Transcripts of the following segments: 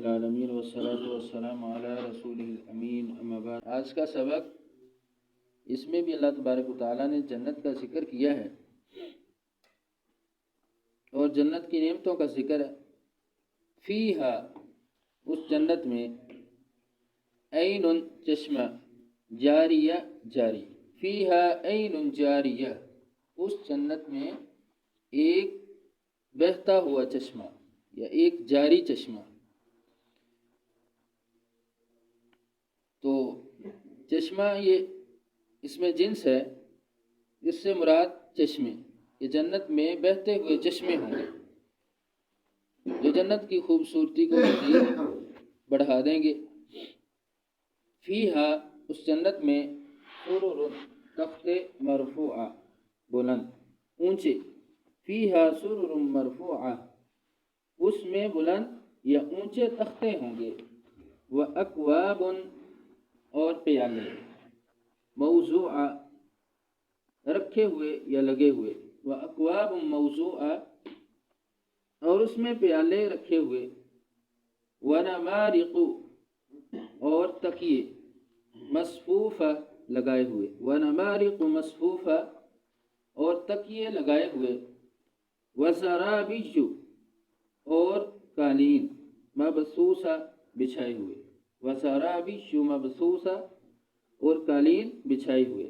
العالمین والصلاۃ والسلام علی رسولہ الامین اما بعد۔ آج کا سبق، اس میں بھی اللہ تبارک و تعالیٰ نے جنت کا ذکر کیا ہے اور جنت کی نعمتوں کا ذکر ہے۔ فیہا، اس جنت میں، عین چشمہ، جاریہ جاری، فیہا عین جاریہ، اس جنت میں ایک بہتا ہوا چشمہ یا ایک جاری چشمہ۔ تو چشمہ یہ اس میں جنس ہے، اس سے مراد چشمے، یہ جنت میں بہتے ہوئے چشمے ہوں گے جو جنت کی خوبصورتی کو مزید بڑھا دیں گے۔ فیہا، اس جنت میں، سرر، تختے، مرفوعہ، بلند، اونچے، فیہا سرر مرفوعہ، اس میں بلند یا اونچے تختے ہوں گے، واکواب، اور پیالے، موضوعہ، رکھے ہوئے یا لگے ہوئے، واکواب موضوعہ، اور اس میں پیالے رکھے ہوئے، ونمارق، اور تکیے، مصفوفہ، لگائے ہوئے، ونمارق مصفوفہ، اور تکیے لگائے ہوئے، وزرابیج، اور قالین، مبثوثہ، بچھائے ہوئے، وزرابیج مبثوثہ، اور قالین بچھائے ہوئے۔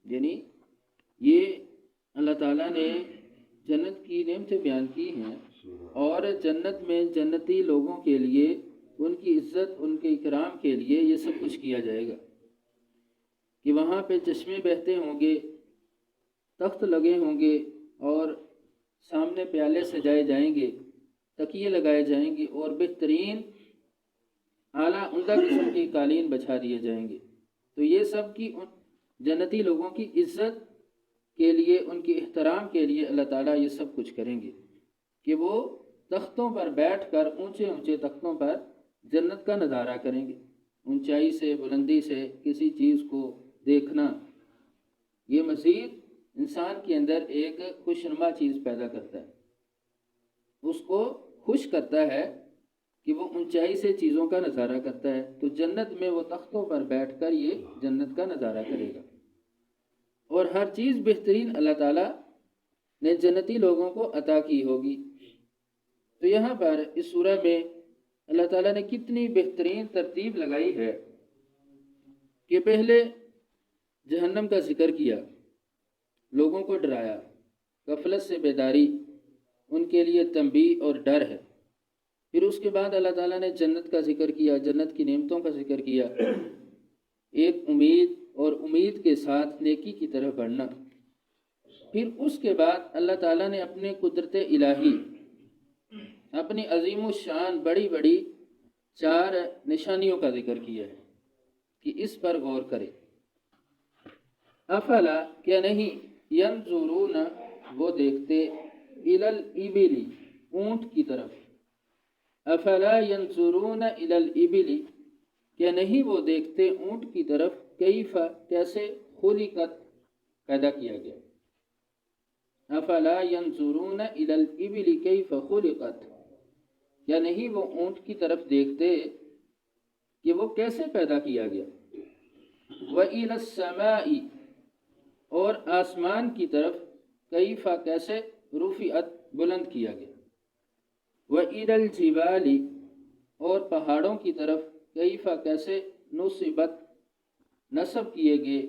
یعنی یہ اللہ تعالیٰ نے جنت کی نعمتیں بیان کی ہیں، اور جنت میں جنتی لوگوں کے لیے، ان کی عزت، ان کے اکرام کے لیے یہ سب کچھ کیا جائے گا کہ وہاں پہ چشمے بہتے ہوں گے، تخت لگے ہوں گے، اور سامنے پیالے سجائے جائیں گے، تکیے لگائے جائیں گے، اور بہترین اعلیٰ عمدہ قسم کی قالین بچھا دیے جائیں گے۔ تو یہ سب کی جنتی لوگوں کی عزت کے لیے، ان کے احترام کے لیے اللہ تعالیٰ یہ سب کچھ کریں گے کہ وہ تختوں پر بیٹھ کر، اونچے اونچے تختوں پر جنت کا نظارہ کریں گے۔ اونچائی سے، بلندی سے کسی چیز کو دیکھنا، یہ مزید انسان کے اندر ایک خوشنما چیز پیدا کرتا ہے، اس کو خوش کرتا ہے کہ وہ اونچائی سے چیزوں کا نظارہ کرتا ہے۔ تو جنت میں وہ تختوں پر بیٹھ کر یہ جنت کا نظارہ کرے گا، اور ہر چیز بہترین اللہ تعالیٰ نے جنتی لوگوں کو عطا کی ہوگی۔ تو یہاں پر اس سورہ میں اللہ تعالیٰ نے کتنی بہترین ترتیب لگائی ہے کہ پہلے جہنم کا ذکر کیا، لوگوں کو ڈرایا، غفلت سے بیداری، ان کے لیے تنبیہ اور ڈر ہے۔ پھر اس کے بعد اللہ تعالیٰ نے جنت کا ذکر کیا، جنت کی نعمتوں کا ذکر کیا، ایک امید، اور امید کے ساتھ نیکی کی طرف بڑھنا۔ پھر اس کے بعد اللہ تعالیٰ نے اپنے قدرت الہی، اپنی عظیم الشان بڑی بڑی 4 نشانیوں کا ذکر کیا ہے کہ اس پر غور کرے۔ افلا، کیا نہیں، ینظرون، وہ دیکھتے، الی الابل، اونٹ کی طرف، افلا ینظرون الی الابل، کیا نہیں وہ دیکھتے اونٹ کی طرف، کیف، کیسے، خلقت، پیدا کیا گیا، افلا ینظرون الی الابل کیف خلقت، کیا نہیں وہ اونٹ کی طرف دیکھتے کہ وہ کیسے پیدا کیا گیا، وَإِلَى السَّمَاءِ، اور آسمان کی طرف، کیف، کیسے، رفعت، بلند کیا گیا، وَإِلَى الْجِبَالِ، اور پہاڑوں کی طرف، کیف، کیسے، نصبت، نصب کیے گئے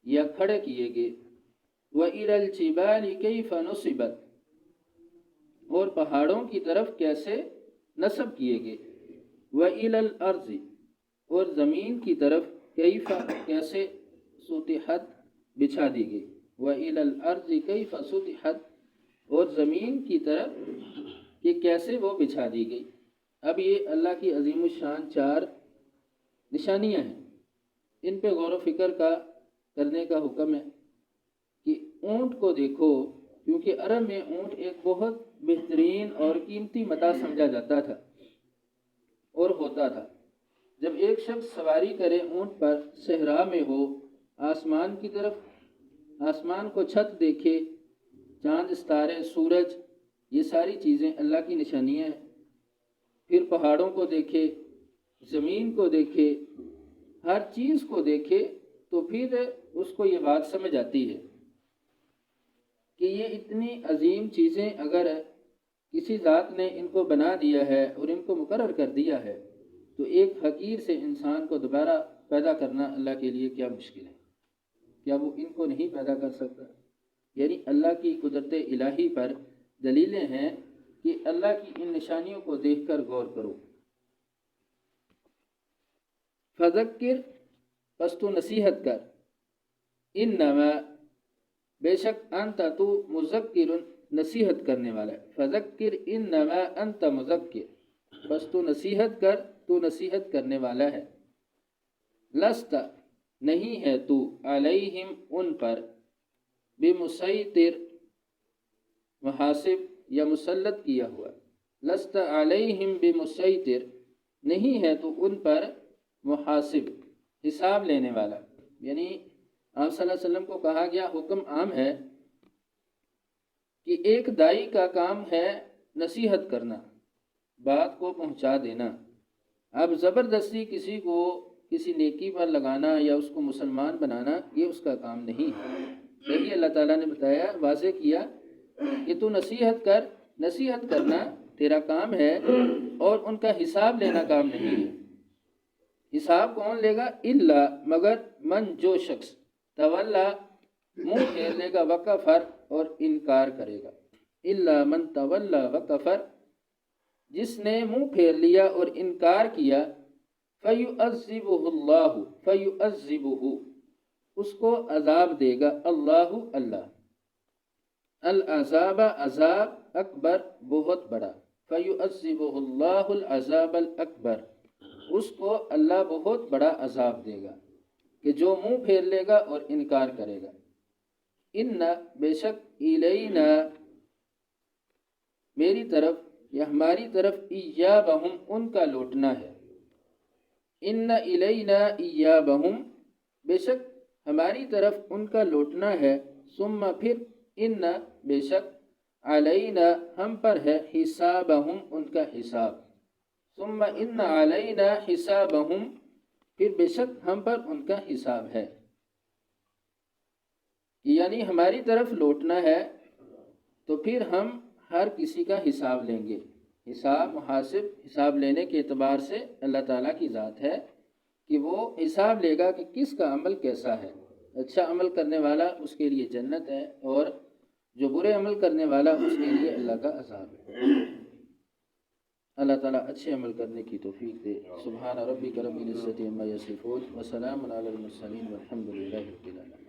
یا کھڑے کیے گئے، وَإِلَى الْجِبَالِ كَيْفَ نُصِبَتْ، اور پہاڑوں کی طرف کیسے نصب کیے گئے، وَإِلَى الْأَرْضِ، اور زمین کی طرف، کیف، کیسے، سطحت، بچھا دی گئی، وَإِلَى الْأَرْضِ كَيْفَ سُطِحَتْ، اور زمین کی طرف کہ کیسے وہ بچھا دی گئی۔ اب یہ اللہ کی عظیم الشان 4 نشانیاں ہیں، ان پہ غور و فکر کرنے کا حکم ہے کہ اونٹ کو دیکھو، کیونکہ عرب میں اونٹ ایک بہت بہترین اور قیمتی متاع سمجھا جاتا تھا اور ہوتا تھا۔ جب ایک شخص سواری کرے اونٹ پر، صحرا میں ہو، آسمان کی طرف، آسمان کو چھت دیکھے، چاند، ستارے، سورج، یہ ساری چیزیں اللہ کی نشانیاں ہیں۔ پھر پہاڑوں کو دیکھے، زمین کو دیکھے، ہر چیز کو دیکھے، تو پھر اس کو یہ بات سمجھ آتی ہے کہ یہ اتنی عظیم چیزیں اگر کسی ذات نے ان کو بنا دیا ہے اور ان کو مقرر کر دیا ہے، تو ایک حقیر سے انسان کو دوبارہ پیدا کرنا اللہ کے لیے کیا مشکل ہے؟ کیا وہ ان کو نہیں پیدا کر سکتا؟ یعنی اللہ کی قدرت الہی پر دلیلیں ہیں کہ اللہ کی ان نشانیوں کو دیکھ کر غور کرو۔ فذکر، پس تو نصیحت کر، انما، بے شک، انت، تو، مذکر، نصیحت کرنے والا ہے۔ فذکر انما انت مذکر، بس تو نصیحت کر، تو نصیحت کرنے والا ہے۔ لست، نہیں ہے تو، علیہم، ان پر، بمسیطر، محاسب یا مسلط کیا ہوا۔ لست علیہم بمسیطر، نہیں ہے تو ان پر محاسب، حساب لینے والا۔ یعنی آپ صلی اللہ علیہ وسلم کو کہا گیا، حکم عام ہے کہ ایک داعی کا کام ہے نصیحت کرنا، بات کو پہنچا دینا۔ اب زبردستی کسی کو کسی نیکی پر لگانا یا اس کو مسلمان بنانا، یہ اس کا کام نہیں ہے۔ یہی اللہ تعالیٰ نے بتایا، واضح کیا کہ تو نصیحت کر، نصیحت کرنا تیرا کام ہے، اور ان کا حساب لینا کام نہیں ہے۔ حساب کون لے گا؟ الا، مگر، من، جو شخص، تولا، منہ پھیر لے گا، وکفر، اور انکار کرے گا۔ الا من تولا وکفر، جس نے منہ پھیر لیا اور انکار کیا، فیعذبہ اللہ، فیعذبہ، اس کو عذاب دے گا اللہ، اللہ، العذاب، عذاب، اکبر، بہت بڑا، فیعذبہ اللہ العذاب الاکبر، اس کو اللہ بہت بڑا عذاب دے گا کہ جو منہ پھیر لے گا اور انکار کرے گا۔ ان، بے شک، الینا، میری طرف یا ہماری طرف، ایابہم، ان کا لوٹنا ہے۔ ان الینا ایابہم، بے شک ہماری طرف ان کا لوٹنا ہے۔ ثم، پھر، ان، بے شک، علینا، ہم پر ہے، حسابہم، ان کا حساب۔ ثم ان علینا حسابہم، پھر بے شک ہم پر ان کا حساب ہے۔ یعنی ہماری طرف لوٹنا ہے تو پھر ہم ہر کسی کا حساب لیں گے۔ حساب، محاسب، حساب لینے کے اعتبار سے اللہ تعالیٰ کی ذات ہے کہ وہ حساب لے گا کہ کس کا عمل کیسا ہے۔ اچھا عمل کرنے والا اس کے لیے جنت ہے، اور جو برے عمل کرنے والا اس کے لیے اللہ کا عذاب ہے۔ اللہ تعالیٰ اچھے عمل کرنے کی توفیق دے۔ سبحان ربک رب العزت عما یصفون، وسلام علی المرسلین، والحمد للہ رب العالمین۔